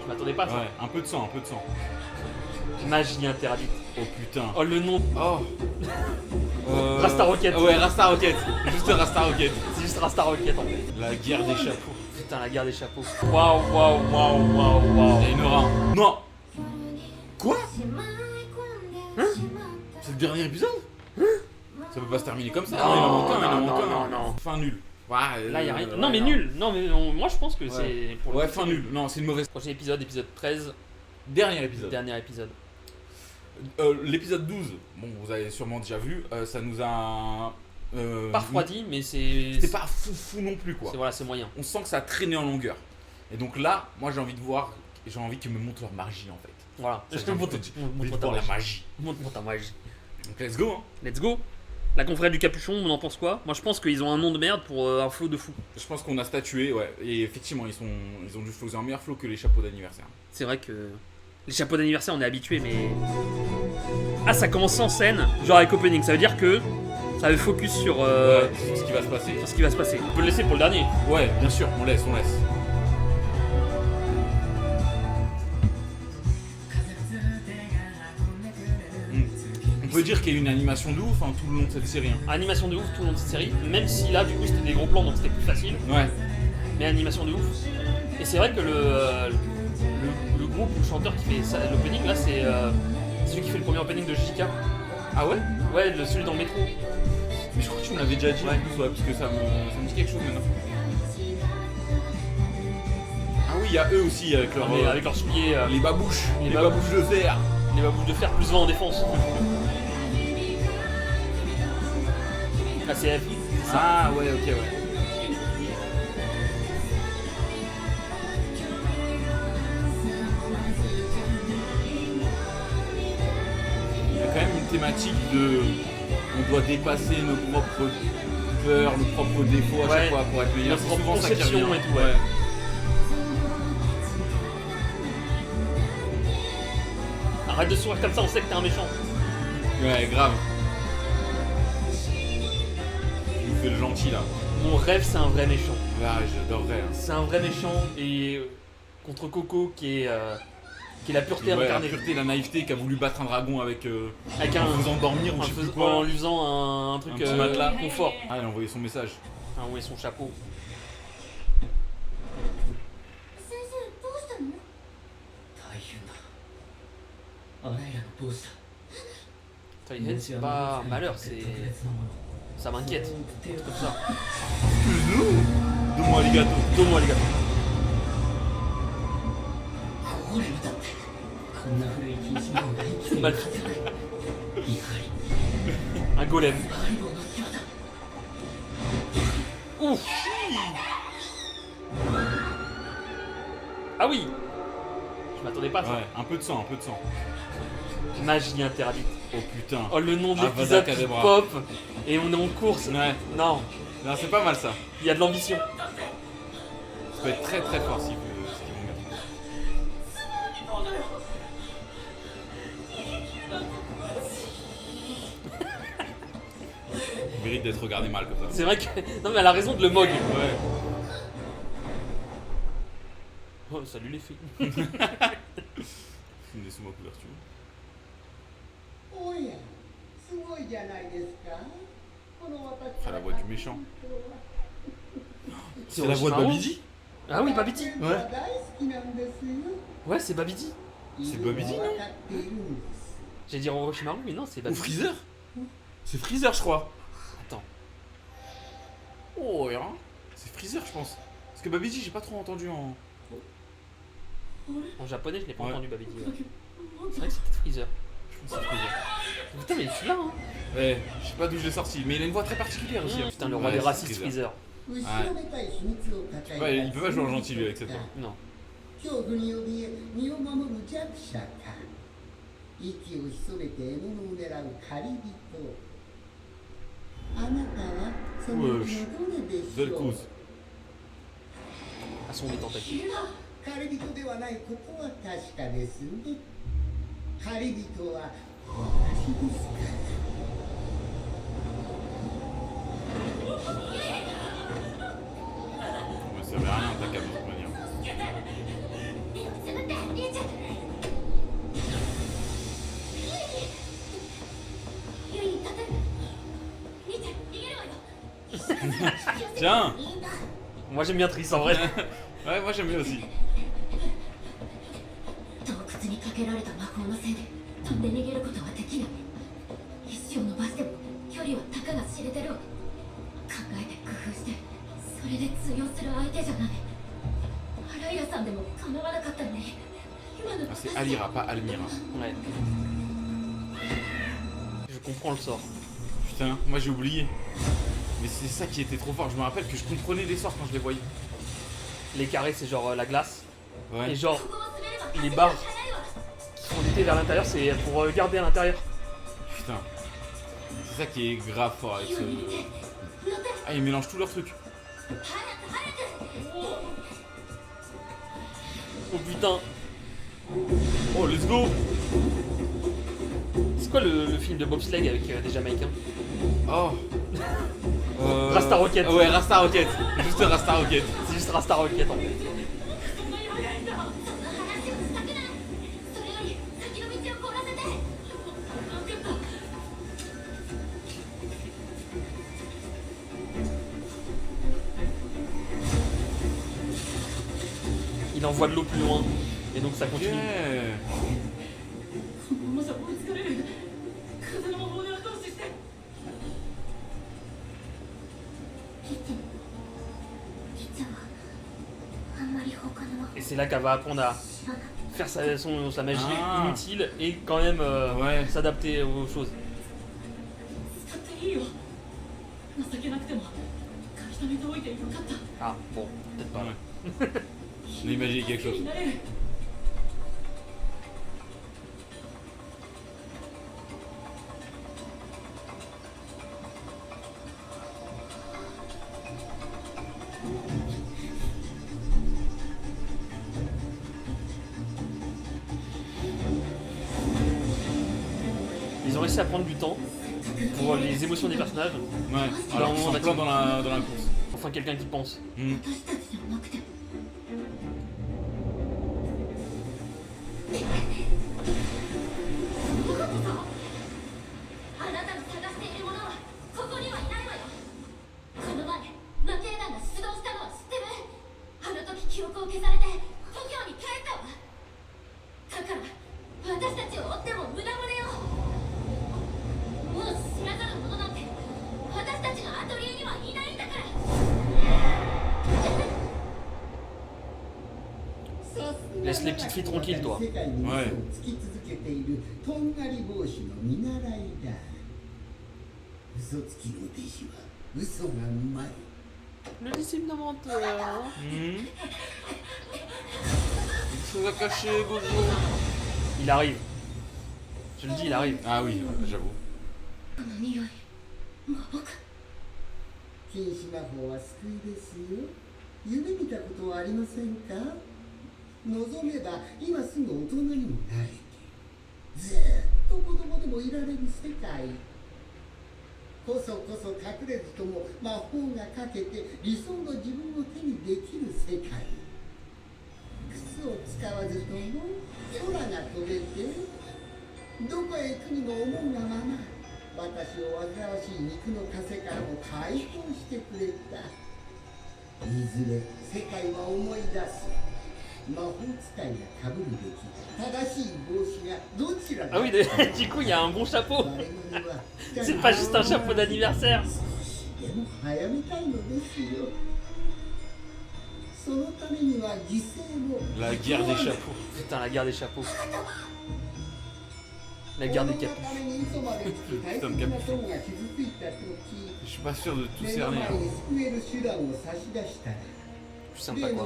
Je m'attendais pas à ça. Ouais, un peu de sang, un peu de sang. Magie interdite. Oh putain. Oh, le nom. Oh. Rasta Rocket. Ouais, Rasta Rocket. Juste Rasta Rocket. C'est juste Rasta Rocket en fait. La guerre des chapeaux. Putain, la guerre des chapeaux. Waouh, waouh, waouh, waouh, waouh. Il y a une aura. Non. Quoi? Hein? C'est le dernier épisode? Ça peut pas se terminer comme ça. Non, il en manque un, il en non, manque non, un. non. Fin nul. Ouais, Là, il y a rien. ouais, Non, mais nul. Non, mais moi je pense que c'est pour le Ouais, coup, fin c'est nul. Non, c'est une mauvaise. Prochain épisode, épisode 13, Dernier épisode. dernier épisode. L'épisode 12, bon, vous avez sûrement déjà vu, ça nous a. Pas refroidi, mais c'est. C'était pas fou non plus, quoi. Voilà, c'est moyen. On sent que ça a traîné en longueur. Et donc là, moi j'ai envie de voir, j'ai envie qu'ils me montrent leur magie en fait. Voilà. Ça, Je te j'ai envie montre de- montre envie de ta voir la magie. magie. Montre ta magie. Donc let's go, hein. Let's go. La confrère du capuchon, on en pense quoi? Moi je pense qu'ils ont un nom de merde pour un flot de fou. Je pense qu'on a statué, ouais. Et effectivement, ils ont dû floser un meilleur flow que les chapeaux d'anniversaire. C'est vrai que les chapeaux d'anniversaire on est habitué, mais. Ah, ça commence sans scène, genre avec opening. Ça veut dire que ça veut focus sur, Ouais, c'est ce qui va se passer. sur ce qui va se passer. On peut le laisser pour le dernier. Ouais, bien sûr, on laisse. On peut dire qu'il y a une animation de ouf, hein, tout le long de cette série. Hein. Animation de ouf tout le long de cette série, même si là du coup c'était des gros plans donc c'était plus facile, Ouais. mais animation de ouf. Et c'est vrai que le groupe ou le chanteur qui fait l'opening là c'est celui qui fait le premier opening de JK. Ah ouais? Ouais, celui dans le métro. Mais je crois que tu me l'avais déjà dit Ouais. en plus, ouais, parce que ça me dit quelque chose maintenant. Ah oui, il y a eux aussi avec leur, Mais avec leurs souliers, les babouches, les les babouches de fer. les babouches de fer plus 20 en défense. ACF. Ah ouais, ok, ouais. Il y a quand même une thématique de... On doit dépasser nos propres peurs, nos propres défauts à Ouais. chaque fois pour être meilleur. Notre C'est propre souvent ça qui conception revient. et tout, ouais. Arrête de sourire comme ça, on sait que t'es un méchant. Ouais, grave. Tu nous fais le gentil là. Mon rêve c'est un vrai méchant. Ah, j'adorerais. Hein. C'est un vrai méchant et contre Coco qui est la pureté Ouais, la incarnée. pureté, la naïveté qui a voulu battre un dragon avec Avec en faisant dormir ou je sais plus quoi. en lui faisant un truc Un petit matelas. confort. Ah, il a envoyé son message. Ah ouais, son chapeau. 先生どうしたの？大変だあらゆる帽子だ Titan, c'est pas un malheur, c'est. 特別なもの Ça m'inquiète. 手を Comme ça. Donne-moi arigato. Donne-moi les gars. ゴーレムだってこんな古い禁止物が生きている Mal や fait. はり Un golem. ハリボーの際だ Ouf. Ah oui. Je m'attendais pas à ça. Ouais, un peu de sang, un peu de sang. Magie interdite. Oh putain. Oh, le nom de Avada l'épisode qui Kedavra. pop et on est en course. Ouais. Non, Non, c'est pas mal ça. il y a de l'ambition. Ça peut être très très fort ce qu'ils vont mettre. Il mérite d'être regardé mal comme ça. C'est vrai que. Non, mais elle a raison de le mog. Ouais. Oh, salut les filles. Film des sous ma couverture. おやすごいじゃないですかこの私 Ah, la voix du méchant. C'est la voix de Babidi. Ah oui, Babidi. 大好きなんですよ Ouais, c'est Babidi. C'est Babidi, non 分かっているんです J'ai dit Orochimaru, mais non, c'est Ou Babidi. Freezer. C'est Freezer, je crois. Attends. Oh, hein. C'est Freezer, je pense. Parce que Babidi, j'ai pas trop entendu en. En japonais, je l'ai pas Ouais. entendu Babidi. Ouais. C'est vrai que c'était Freezer. Je pense que c'est Freezer. Putain, mais je suis là, hein. Ouais, je sais pas d'où je l'ai sorti, mais il a une voix très particulière aussi. hein. Putain, le roi Ouais, des c'est racistes Freezer. 後ろめたい秘密を抱えた Ouais, il peut pas jouer en gentil lui avec cette voix. Non. 恐怖に怯え身を守る弱者か息を潜めて獲物を狙う狩り人あなたはそのうちのどれでしょう Vel'Koz. À son des tentacules. 狩り人ではないことは確かですね狩り人は私ですから Ouais, ça avait rien, ta cam de toute manière. Tiens. いいんだ Moi j'aime bien Triss en vrai. Ouais, moi j'aime bien aussi. 洞窟にかけられた魔法のせいで飛んで逃げることはできない石を伸ばしても距離はたかが知れてるわ考えて工夫してそれで通用する相手じゃないアライアさんでも叶わなかったのに今の Ah, c'est Alira, pas Almira. Ouais. Je comprends le sort. Putain, moi j'ai oublié. Mais c'est ça qui était trop fort. Je me rappelle que je comprenais les sorts quand je les voyais. Les carrés c'est genre la glace. Ouais. Et genre ここを滑れば les barres qui sont d'été vers l'intérieur c'est pour garder à l'intérieur. Putain. C'est ça qui est grave fort avec ce. 乗って Ah, ils mélangent tous leurs trucs. 早く早く Oh putain. Oh, let's go. C'est quoi le film de bobsleigh avec des Jamaïcains? Oh. Rasta Rocket. Ouais, Rasta Rocket. Juste Rasta Rocket. C'est juste Rasta Rocket en fait. そんな話をしたくないそれより先の道を凍らせて分かった Il envoie de l'eau plus loin. Et donc ça Ok. continue. このままじゃ追いつかれる風の魔法で後押ししてりっちゃんはあんまり他の魔法 Et c'est là qu'elle va apprendre à 知らない faire sa magie Ah. inutile et quand même Ouais. s'adapter aux choses. 使っていいよ情けなくても書き留めておいてよかった Ah bon, peut-être pas. Ouais. On a imaginé quelque chose. なれる Ils ont réussi à prendre du temps pour les émotions des personnages. Ouais. Alors qu'ils sont Dans- plein dans la course. Enfin quelqu'un qui pense. Hmm. 私たちじゃなくてあなたの探しているものはここにはいないわよこの前魔帝団が出動したのは知ってるあの時記憶を消されて故郷に帰ったわだから私たちを追っても無駄無よもう知らざる者なんて私たちのアトリエにはいないんだから Laisse les petites filles tranquilles, toi. 世界に嘘をつき続けているとんがり帽子の見習いだ嘘つきの弟子は嘘がうまい Le disciple de menteur. Hmm. Quelque chose à cacher, Gojo. Il arrive. Je le dis, il arrive. Ah oui, j'avoue. この匂い魔法か禁止魔法は救いですよ夢見たことはありませんか望めば今すぐ大人にもなれてずっと子供でもいられる世界こそこそ隠れずとも魔法がかけて理想の自分を手にできる世界靴を使わずとも空が飛べてどこへ行くにも思うがまま私を煩わしい肉の枷からも解放してくれたいずれ世界は思い出す魔法使いが被るべき正しい帽子がどちら Ah oui, du coup, il y a un bon chapeau. 我々は C'est pas juste un chapeau d'anniversaire. でも早めたいのですよそのためには犠牲も La guerre des chapeaux. Putain, la guerre des chapeaux. La guerre des capes. Putain de capuchon. Je suis pas sûr de tout cerner. Hein. Plus sympa quoi.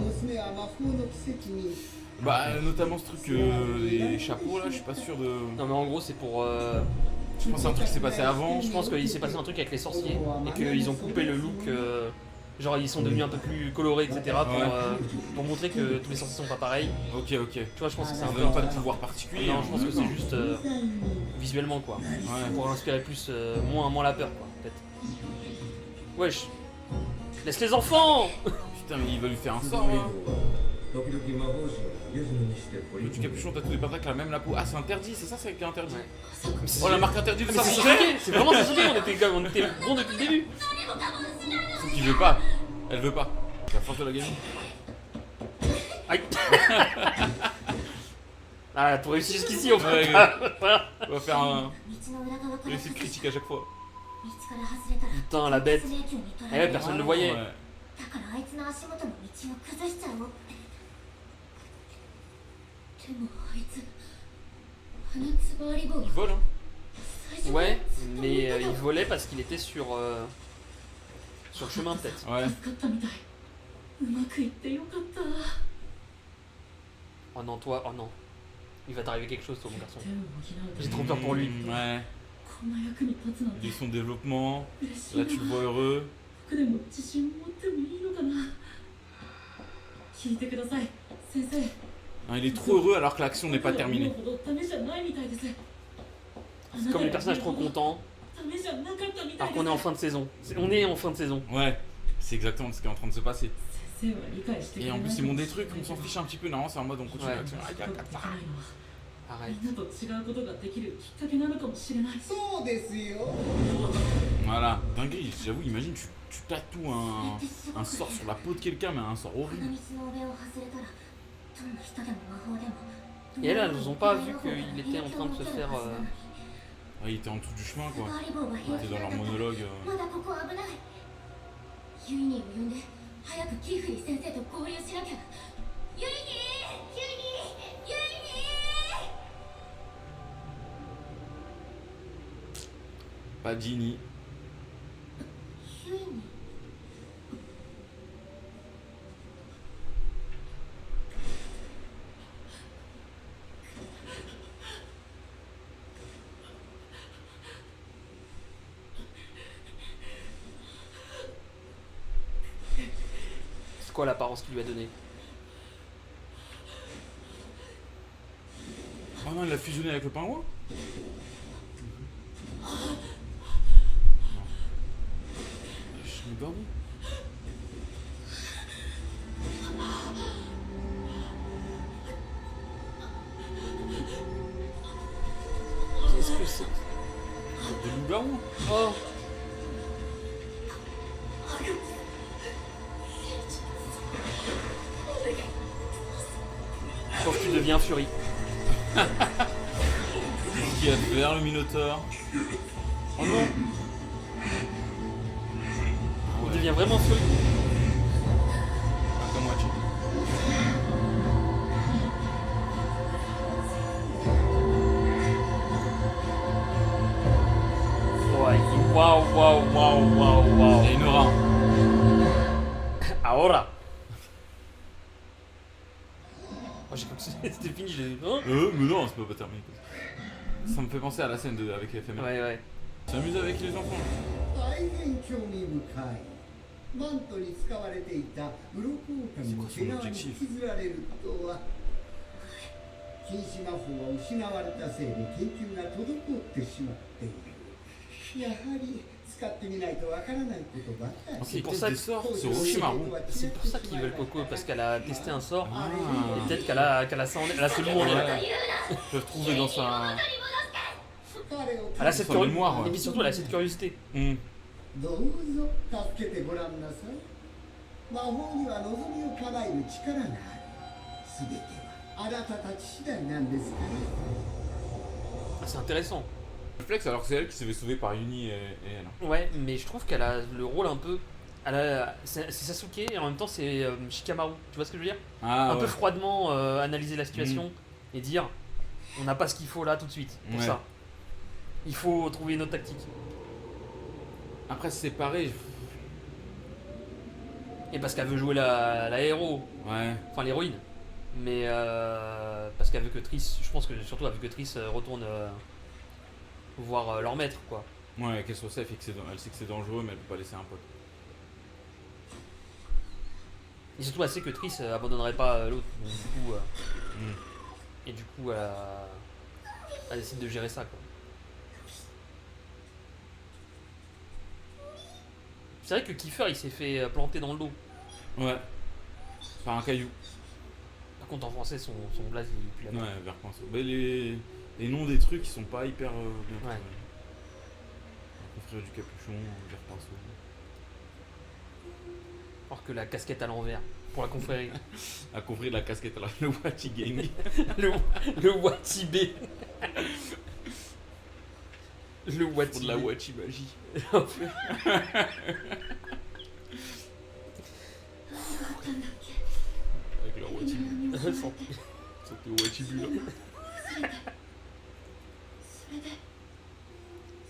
Bah, notamment ce truc des chapeaux là, je suis pas sûr de. Non mais en gros c'est pour... Je pense que c'est un truc qui s'est passé avant. Je pense qu'il s'est passé un truc avec les sorciers et qu'ils ont coupé le look... genre ils sont devenus un peu plus colorés etc. Pour montrer que tous les sorciers sont pas pareils. Ok, ok. Tu vois je pense que c'est Ça un peu... donne pas de pouvoir particulier. Non hein. je pense que c'est juste visuellement quoi. Ouais. Pour inspirer plus... moins la peur quoi peut-être. Wesh. Laisse les enfants. Putain, mais il va lui faire un sort là. Le du capuchon, t'as tous les patraques, la même la peau. Ah, c'est interdit, c'est ça, c'est qui est interdit. Ouais. Oh, la marque interdite de Mais ça, c'est c'est censuré. C'est vraiment censuré, on était bon depuis le début. qu'il veut pas. Elle veut pas. C'est la force de la gamine. Aïe. Ah, pour réussir jusqu'ici, on Ouais, fait. Voilà. On va faire un 道の裏側から essai de critique à chaque fois. 道から外れたら Putain, la bête. 別霊宮に取 Eh られ ouais, る personne ne le voyait. Ouais. だからあいつの足元の道を崩しちゃおうってでもあいつ鼻つばり棒 Il vole, hein. 最初 Ouais, ずっと見 mais てた il volait parce qu'il était sur le chemin peut-être. Ouais. 助かったみたい。うまくいってよかった Oh non, toi, oh non. Il va t'arriver quelque chose, toi, mon garçon. 手を補うた J'ai め trop peur pour lui. Ouais. こんな役に立つなんて Il est son développement. 嬉しい Là, な tu le vois heureux. 僕でも自信持ってもいいのかな聞いてください先生 Hein, il est trop heureux alors que l'action n'est pas terminée. 僕らは思うほどダメじゃないみたいです C'est comme les personnages trop contents ダメじゃなかったみた alors い qu'on est en です fin de saison. On est en fin de saison. Ouais. C'est exactement ce qui est en train de se passer. 先生は理解してく Et れない en plus, ils montent des trucs, on s'en fiche un petit peu. Non, c'est en mode on continue Ouais. l'action. 深くできないのは Arrête. みんなと違うことができるきっかけなのかもしれないそうですよ Voilà. Dinguerie, j'avoue, imagine, tu tatoues un sort sur la peau de quelqu'un, mais un sort この道 horrible. の上を外れたらどんな人でも魔法でも Et elles, elles n'ont pas vu qu'il était en train de se faire. Ah, il était en dessous du chemin, つ quoi. ばり棒が Il 平 était 気 dans なん leur だったら monologue. まだここ危ないユイニを呼んで早くキーフリー先生と合流しなきゃユイニユイニユイニ Pas Ginny. ユイニ C'est quoi l'apparence qu'il lui a donnée? Oh non, il a fusionné avec le pingouin. Non. Je me barre. Qu'est-ce que c'est? De loup-garou. Oh! Sauf que tu deviens Fury. Qu'est-ce qu'il va faire le Minotaure? Oh non. Il devient vraiment Fury. Ah, comme moitié. Ouais, waouh, waouh, waouh, waouh, Il y a waouh. une aura. Ahora! Oh, j'ai cru que c'était fini, j'ai. Hein? Mais non, c'est pas terminé. Ça me fait penser à la scène avec FML. Ouais, ouais. S'amuse avec les enfants. 大変興味深いマントに使われていた鱗狼の毛皮に削られるとは禁止魔法が失われたせいで研究が滞ってしまっているやはり使ってみないとわからないことばかり Donc, C'est ils pour testent ça des que- sorts sur Orochimaru. C'est pour ça qu'ils veulent Coco, parce qu'elle a testé un sort. Ah. Et peut-être qu'elle a ça elle a celui où on est. Ouais. Ils peuvent trouver dans sa. Elle a cette Son mémoire, curiosité. ouais. Et puis surtout, elle a cette curiosité. Hmm. どうぞ助けてごらんなさい魔法には望みを叶える力があるすべてはあなたたち次第なんですから Ah, c'est intéressant. Flex alors que c'est elle qui s'est fait sauver par Uni et elle. Ouais, mais je trouve qu'elle a le rôle un peu. C'est Sasuke et en même temps c'est Shikamaru. Tu vois ce que je veux dire? Ah, Un ouais. peu froidement analyser la situation et dire on n'a pas ce qu'il faut là tout de suite pour Ouais. ça. Il faut trouver une autre tactique. Après, c'est pareil. Et parce qu'elle veut jouer la héros, Ouais. enfin l'héroïne. Mais parce qu'elle veut que Triss, je pense que surtout elle veut que Triss retourne voir leur maître quoi. Ouais, qu'elle soit safe et que elle sait que c'est dangereux, mais elle peut pas laisser un pote. Et surtout elle sait que Triss abandonnerait pas l'autre. Donc, du coup, Hmm. et du coup elle décide de gérer ça quoi. C'est vrai que Kiefer il s'est fait planter dans le dos. Ouais. Par un caillou. Par contre en français son blaze il pue la merde. Ouais, vers pinceau. Mais les noms des trucs ils sont pas hyper bien Ouais. trouvés. Confrère du capuchon, vers pinceau. Alors que la casquette à l'envers, pour la confrérie. À couvrir la casquette à le Wachi Gang. le Watibé. Le Pour Watibé. de la Wachi magie. 何があったんだっけ Avec leur Wachi. 何をされて C'était Wachi Bu là. それで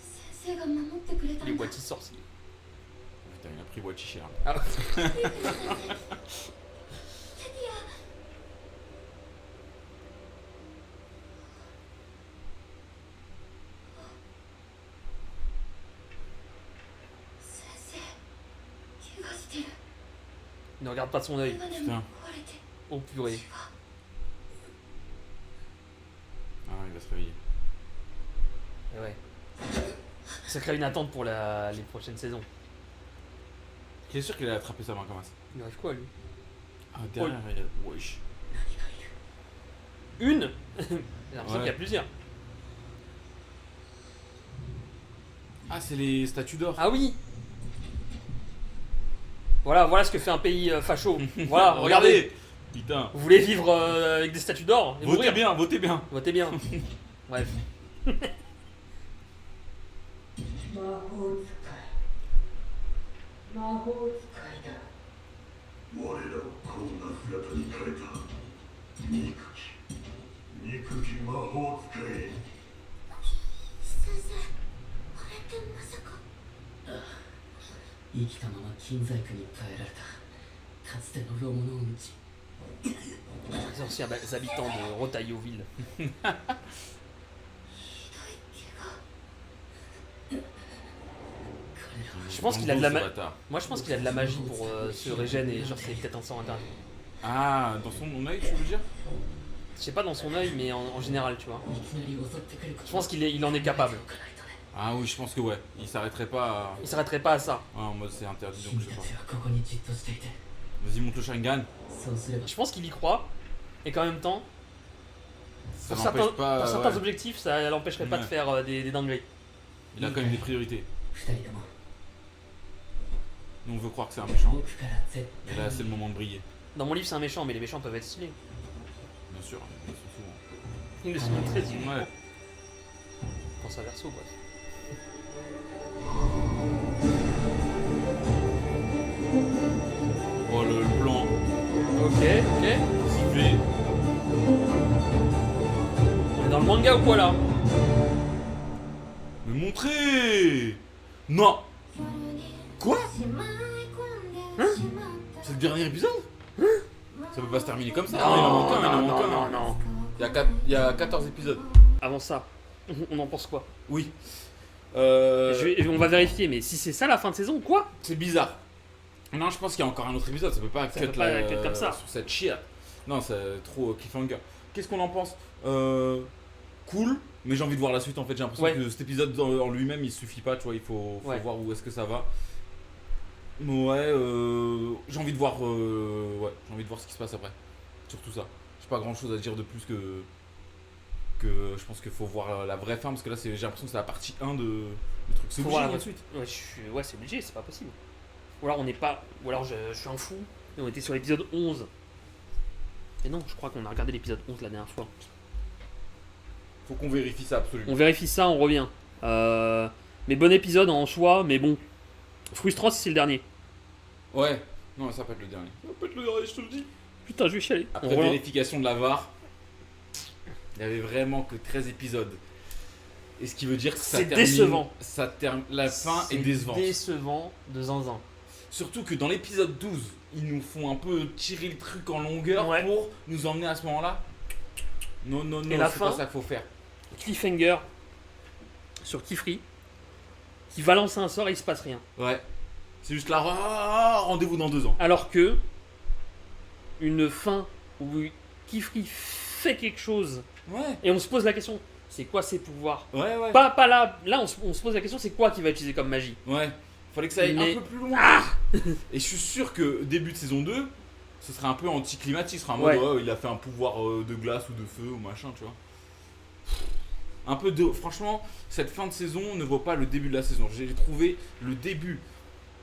先生が守ってくれた Les んだ Wati sorciers. Putain, il a pris Wachi cher. Ah, テティア先生怪我してる ne regarde pas de son œil. 今で Putain. も壊れて Oh purée. Ah, il va se réveiller. Et ouais. Ça crée une attente pour les prochaines saisons. Qui est sûr qu'il a attrapé sa main comme ça. Il arrive quoi lui? Ah, derrière, il y a. Wesh. Une. J'ai l'impression Ouais. qu'il y a plusieurs. Ah, c'est les statues d'or. Ah oui. Voilà ce que fait un pays facho. Voilà, regardez. Putain. Vous voulez vivre avec des statues d'or et Votez mourir? bien, votez bien. Votez bien. Bref. 魔法使い魔法使いだ我らをこんな姿に変えた憎き魔法使い先生あれってまさか生きたまま金細工に変えられたかつてのロモノウンチ Les anciens habitants de Rotaillot-Ville. ひどい怪我 Je pense qu'il a de la Bon, ma... ce bâtard. Moi je pense qu'il a de la magie pour se régénérer et genre c'est peut-être un sang interdit. Ah, dans son œil, tu veux dire? Je sais pas dans son œil mais en général tu vois. いきなり襲ってくること Je pense qu'il en est capable. をかないとね Ah oui, je pense que ouais. Il s'arrêterait pas à... Il s'arrêterait pas à ça. Ouais, en mode c'est interdit donc 君 je sais た pas. ちはここにじっとしていて Vas-y, monte le Sharingan. そうすれば Je pense qu'il y croit et qu'en même temps Ça pour n'empêche certains, pas. pour certains Ouais. objectifs ça l'empêcherait pas de Ouais. faire des dingueries. Il a quand même des priorités. 二人とも Nous on veut croire que c'est un méchant. 僕から絶 Et 対 là c'est le moment de briller. Dans mon livre c'est un méchant mais les méchants peuvent être stylés. Bien sûr, ils sont souvent. Ils le sont très stylés. Ouais. Pense à Verso bref. Oh le plan. Ok. Sifflé. On est dans le manga ou quoi là? Me montrer. Non. Quoi? C'est le dernier épisode? Ça peut pas se terminer comme ça. Non, il en manque un, il en non, manque un. non, non. Il y a 14 épisodes. Avant ça, on en pense quoi? Oui. On va vérifier mais si c'est ça la fin de saison ou quoi? C'est bizarre. Non, je pense qu'il y a encore un autre épisode. Ça peut pas Ça cut peut pas la- cut comme ça. sur cette shit. Non, c'est trop cliffhanger. Qu'est-ce qu'on en pense? Cool, mais j'ai envie de voir la suite en fait. J'ai l'impression Ouais. que cet épisode en lui-même il suffit pas. Tu vois, il faut Ouais. voir où est-ce que ça va. Ouais, j'ai envie de voir. J'ai envie de voir ce qui se passe après. Surtout ça. J'ai pas grand-chose à dire de plus que je pense qu'il faut voir la vraie fin parce que là j'ai l'impression que c'est la partie 1 de du truc. C'est Faut obligé voir la la vraie suite. Ouais, c'est obligé, c'est pas possible. Ou alors on n'est pas. Ou alors je suis un fou et on était sur l'épisode 11. Et non, je crois qu'on a regardé l'épisode 11 la dernière fois. Faut qu'on vérifie ça absolument. On vérifie ça, on revient. Mais bon épisode en soi, mais bon. Frustrant si c'est le dernier. Ouais, non, ça peut être le dernier. Ça peut être le dernier, je te le dis. Putain, je vais chialer. Après On revient. vérification de la VAR, il y avait vraiment que 13 épisodes. Et ce qui veut dire que ça C'est termine. décevant. La fin est décevante. Décevant de zinzin. Surtout que dans l'épisode 12, ils nous font un peu tirer le truc en longueur Ouais. pour nous emmener à ce moment-là. Non, non, non, Et la c'est fin pas ça qu'il faut faire. Cliffhanger sur Kifri qui va lancer un sort et il se passe rien. Ouais. C'est juste là, rendez-vous dans 2 ans. Alors que une fin où Kifri fait quelque chose Ouais, et on se pose la question, c'est quoi ses pouvoirs? ouais, ouais. Pas là, on se pose la question, c'est quoi qu'il va utiliser comme magie? Ouais. Fallait que ça aille Mais- un peu plus loin. Et je suis sûr que début de saison 2, ce serait un peu anticlimatique. Ce serait un mode, Ouais. ouais, il a fait un pouvoir de glace ou de feu ou machin, tu vois. Un peu de. Franchement, cette fin de saison ne vaut pas le début de la saison. J'ai trouvé le début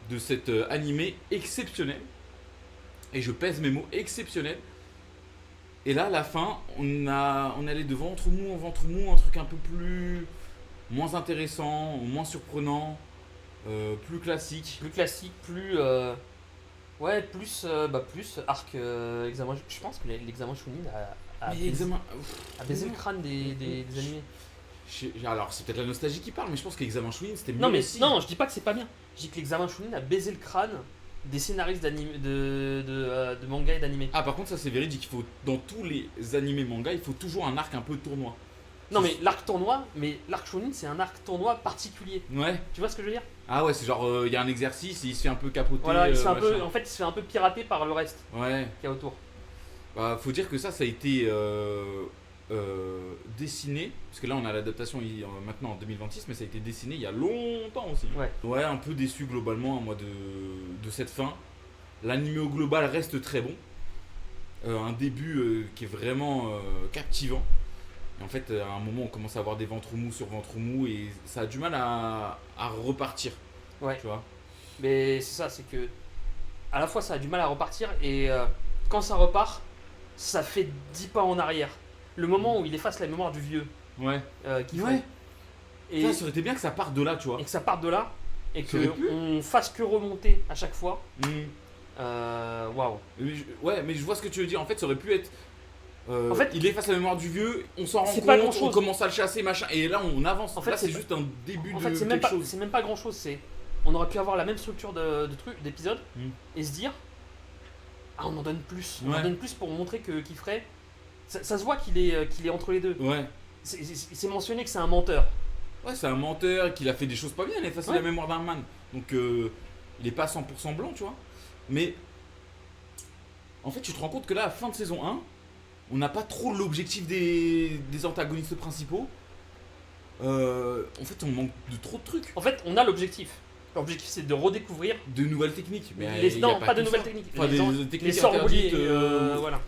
de cet animé exceptionnel. Et je pèse mes mots, exceptionnel. Et là, à la fin, on allait de ventre mou en ventre mou, un truc un peu plus... moins intéressant, moins surprenant, plus classique. Plus classique, plus. Ouais, plus arc examen. Je pense que l'examen Chunin a Mais baisé, examen... a baisé le crâne des animés. Alors, c'est peut-être la nostalgie qui parle, mais je pense qu'Examen Chunin, c'était mieux Non, mais aussi. non, je dis pas que c'est pas bien. Je dis que l'examen Chunin a baisé le crâne des scénaristes de manga et d'animé. Ah, par contre, ça c'est véridique. Il faut, dans tous les animés manga, il faut toujours un arc un peu tournoi. Non, mais l'arc tournoi, mais l'arc Chunin, c'est un arc tournoi particulier. Ouais. Tu vois ce que je veux dire? Ah ouais, c'est genre, il y a un exercice et il se fait un peu capoter. Voilà, il se fait un peu, machin. en fait, il se fait un peu pirater par le reste Ouais. qu'il y a autour. Bah, faut dire que ça a été dessiné, parce que là on a l'adaptation maintenant en 2026, mais ça a été dessiné il y a longtemps aussi. Ouais. Un peu déçu globalement, moi, de cette fin. L'anime au global reste très bon. Un début qui est vraiment captivant. Et en fait, à un moment, on commence à avoir des ventres mous sur ventre mou et ça a du mal à repartir. Ouais. Tu vois. Mais c'est ça, c'est que à la fois ça a du mal à repartir et quand ça repart, ça fait 10 pas en arrière. Le moment où il efface la mémoire du vieux Ouais. qui Ouais. et, Ça aurait été bien que ça parte de là, tu vois. et que ça parte de là et Ça aurait pu. qu'on fasse que remonter à chaque fois. Waouh. Ouais, mais je vois ce que tu veux dire. En fait, ça aurait pu être. En fait, il efface la mémoire du vieux, on s'en rend c'est pas compte, grand-chose. on commence à le chasser, machin, et là on avance. En fait, là, c'est c'est juste un début En de fait, c'est même quelque pas, chose. c'est même pas grand chose. C'est, on aurait pu avoir la même structure de truc, d'épisode, et se dire, ah, on en donne plus. On en Ouais. donne plus pour montrer que Kifray, ça se voit qu'il est entre les deux. Ouais. C'est mentionné que c'est un menteur. Ouais, c'est un menteur, qu'il a fait des choses pas bien, il a effacé Ouais. la mémoire d'un man. Donc il est pas 100% blanc, tu vois. Mais en fait, tu te rends compte que là, à la fin de saison 1, on n'a pas trop l'objectif des antagonistes principaux. En fait, on manque de trop de trucs. En fait, on a l'objectif. L'objectif, c'est de redécouvrir De nouvelles techniques. Mais les, il y a non, pas de que nouvelles ça. techniques. Enfin, des les techniques sorts oubliés. interdites, Voilà.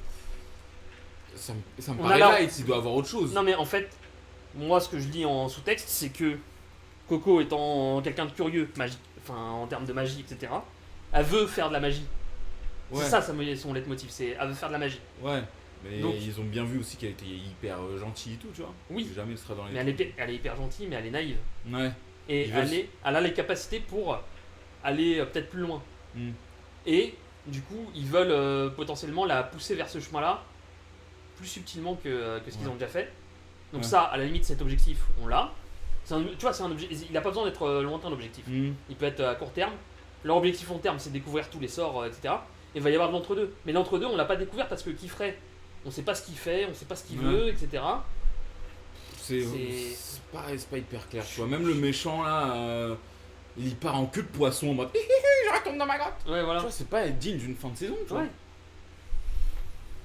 Ça me On paraît a la- light, il doit avoir autre chose. Non, mais en fait, moi, ce que je lis en sous-texte, c'est que Coco étant quelqu'un de curieux, enfin, en termes de magie, etc., elle veut faire de la magie. Ouais. C'est ça, son leitmotiv, c'est elle veut faire de la magie. Ouais. Mais Donc- ils ont bien vu aussi qu'elle était hyper gentille et tout, tu vois. Oui. Jamais elle sera dans les. Mais elle est hyper gentille, mais elle est naïve. Ouais. Et Ils veulent- elle a les capacités pour aller peut-être plus loin. Mm. Et du coup, ils veulent potentiellement la pousser vers ce chemin-là, plus subtilement que ce qu'ils Ouais. ont déjà fait. Donc Ouais. ça, à la limite, cet objectif, on l'a. Tu vois, c'est un objectif. Il n'a pas besoin d'être lointain, l'objectif. Mm. Il peut être à court terme. Leur objectif long terme, c'est découvrir tous les sorts, etc. Et il va y avoir de l'entre-deux. Mais l'entre-deux, on l'a pas découvert parce que Kifray, on sait pas ce qu'il fait, on sait pas ce qu'il Ouais. veut, etc. C'est pas hyper clair, tu vois. Même le méchant là, il part en queue de poisson en mode je retourne dans ma grotte. Ouais, voilà. Tu vois, c'est pas digne d'une fin de saison, tu vois. Ouais.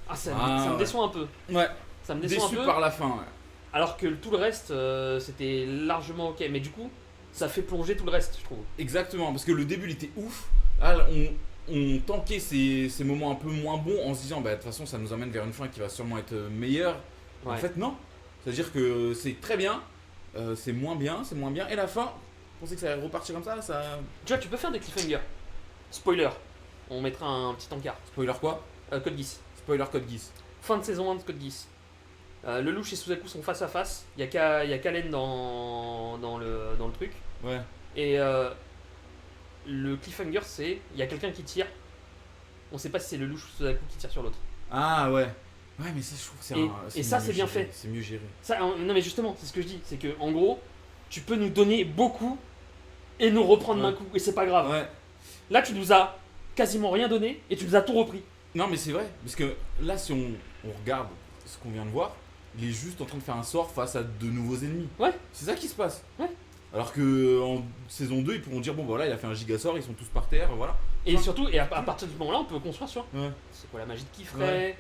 Ah, ça Ah, me ouais. déçoit un peu. Ouais. Ça me déçoit Déçu un peu. par la fin. Ouais. Alors que tout le reste, c'était largement ok. Mais du coup, ça fait plonger tout le reste, je trouve. Exactement, parce que le début il était ouf. Là, on tankait ces moments un peu moins bons en se disant bah de toute façon ça nous amène vers une fin qui va sûrement être meilleure. En Ouais. fait non. C'est-à-dire que c'est très bien, c'est moins bien, et la fin, vous pensez que ça allait repartir comme ça, Tu vois, tu peux faire des cliffhangers. Spoiler. On mettra un petit encart. Spoiler quoi? Code Geass. Spoiler Code Geass. Fin de saison 1 de Code Geass. Le louche et Suzaku sont face à face. Il y a Kalen dans le truc. Ouais. Et le cliffhanger, c'est il y a quelqu'un qui tire. On sait pas si c'est le louche ou Suzaku qui tire sur l'autre. Ah ouais. Ouais mais ça je trouve que c'est Et- un- et ça, mieux c'est bien géré, fait. C'est mieux géré. Ça, non mais justement, c'est ce que je dis. C'est que en gros, tu peux nous donner beaucoup et nous reprendre Ouais. d'un coup. Et c'est pas grave. Ouais. Là, tu nous as quasiment rien donné et tu nous as tout repris. Non mais c'est vrai, parce que là si on regarde ce qu'on vient de voir, il est juste en train de faire un sort face à de nouveaux ennemis. Ouais. C'est ça qui se passe. Ouais. Alors que en saison 2, ils pourront dire bon voilà, il a fait un gigasort, ils sont tous par terre, voilà. Et Ouais. surtout, et à partir de ce moment-là, on peut construire sur Ouais. c'est quoi la magie de Kifray.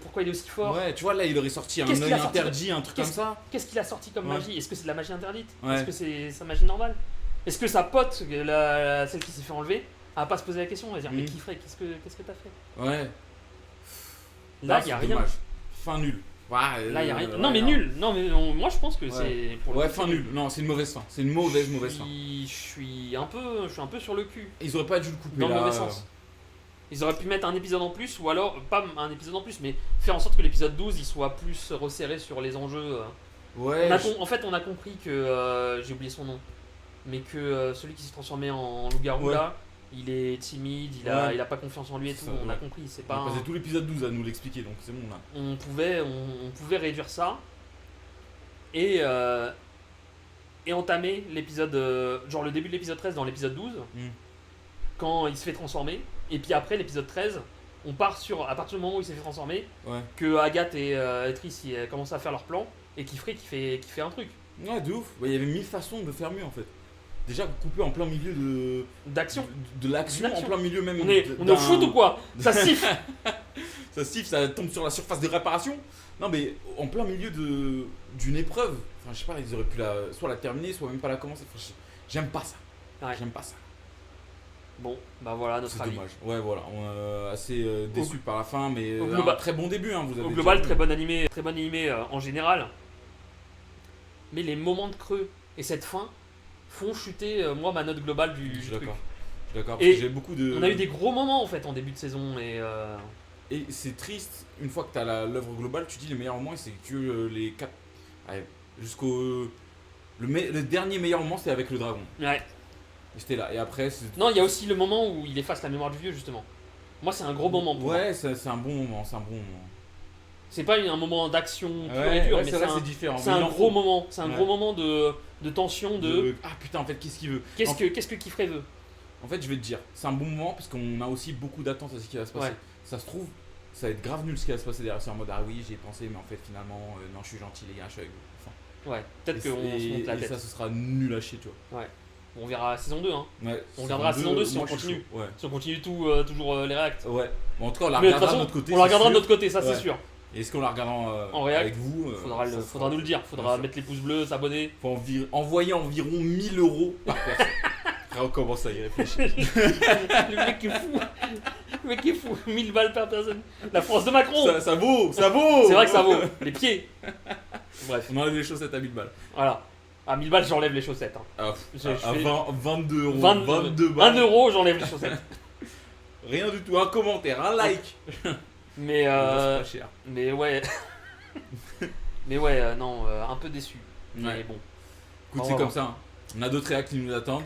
Pourquoi il est aussi fort? Ouais, tu vois là, il aurait sorti un Qu'est-ce qu'il œil a sorti interdit, un truc comme ça. Qu'est-ce qu'il a sorti comme Ouais. magie? Est-ce que c'est de la magie interdite? Ouais. Est-ce que c'est sa magie normale? Est-ce que sa pote, celle qui s'est fait enlever, a pas se poser la question? Elle va dire mais Mhm. Kifray, qu'est-ce que t'as fait? Ouais. Là, il y c'est a rien. dommage. Fin nulle. Ouais, Là, il y a rien. ouais, Non, mais non. nul. Non, mais moi, je pense que c'est pour le Ouais, coup, fin c'est nulle. Non, c'est une mauvaise fin. C'est une mauvaise fin. Je suis un peu sur le cul. Ils auraient pas dû le couper Dans le là. mauvais sens. Ils auraient pu mettre un épisode en plus, ou alors, pas un épisode en plus, mais faire en sorte que l'épisode 12 il soit plus resserré sur les enjeux. Ouais. En fait, on a compris que. J'ai oublié son nom. Mais que celui qui s'est transformé en loup-garou Ouais. là, il est timide, il a pas confiance en lui et tout. Ça, On a ouais. compris, c'est On pas. a passé tout l'épisode 12 à nous l'expliquer, donc c'est bon là. On pouvait réduire ça et entamer l'épisode, genre le début de l'épisode 13 dans l'épisode 12, quand il se fait transformer, et puis après l'épisode 13, on part sur, à partir du moment où il s'est fait transformer, Ouais. que Agathe et Triss ils commencent à faire leur plan, et Kifré qui fait un truc. Ouais, de ouf. Ouais, il y avait 1000 façons de faire mieux en fait. Déjà couper en plein milieu D'action. de l'action, en D'action. plein milieu même. On est au foot ou quoi? Ça siffle. Ça siffle, ça tombe sur la surface de réparation. Non mais en plein milieu d'une épreuve. Enfin je sais pas, ils auraient pu soit la terminer, soit même pas la commencer. Enfin, j'aime pas ça. Ouais. J'aime pas ça. Bon, bah voilà notre C'est avis. dommage. Ouais voilà, on est assez déçu par la fin, mais au un global- très bon début. Hein, vous avez Au déjà global, vu. très bon animé en général. Mais les moments de creux et cette fin font chuter moi ma note globale Je du suis truc. d'accord. Je suis d'accord. Et Parce que j'ai beaucoup de. On a eu des gros moments en fait en début de saison Et c'est triste, une fois que tu as l'œuvre globale, tu dis les meilleurs moments, c'est que les 4. Jusqu'au. Le dernier meilleur moment, c'était avec le dragon. ouais. Et c'était là. Et après, c'est. Non, il y a aussi le moment où il efface la mémoire du vieux justement. Moi, c'est un gros moment pour moi. Ouais, c'est un bon moment. C'est un bon moment. C'est pas un moment d'action pur Ouais, et dur, ouais, mais c'est c'est vrai, un, c'est différent. c'est Mais un il en gros faut. moment. C'est un Ouais. gros moment de tension de Ah putain, en fait, qu'est-ce qu'il veut qu'est-ce en, que Kifré veut. en fait, je vais te dire, c'est un bon moment parce qu'on a aussi beaucoup d'attentes à ce qui va se passer. Ouais. Ça se trouve, ça va être grave nul ce qui va se passer derrière. C'est en mode, ah oui, j'y ai pensé, mais en fait, finalement, non, je suis gentil, les gars, je suis avec vous. Enfin, Ouais, peut-être qu'on se monte la et tête. ça, ce sera nul à chier, tu vois. On verra la saison 2 hein. Ouais, On regardera saison 2 si moi, on je suis continue. chaud, Ouais. Si on continue toujours les réacts. Ouais. Bon, en tout cas, on la Mais de toute regardera façon, de notre côté. on la regardera de c'est notre côté, ça Ouais. c'est sûr. sûr. Et est-ce qu'on la regardera En réact, avec vous Faudra nous le dire, faudra Bien sûr. mettre les pouces bleus, s'abonner. Faut envoyer environ 1000 € par personne. Après, on commence à y réfléchir. Le mec est fou. Le mec est fou. 1000 balles par personne. La France de Macron. Ça vaut, ça vaut. C'est vrai que ça vaut. Les pieds. Bref, On enlève les chaussettes à 1000 balles. voilà. À 1000 balles, j'enlève les chaussettes. Hein. À, Je à fais 22 euros, 20 22 balles. 1 euro, j'enlève les chaussettes. Rien du tout, un commentaire, un like. Mais, C'est pas cher. mais ouais. Mais ouais, non, un peu déçu. Mais Ouais. bon. Écoute, On c'est va comme voir. ça. Hein. On a d'autres réacts qui nous attendent.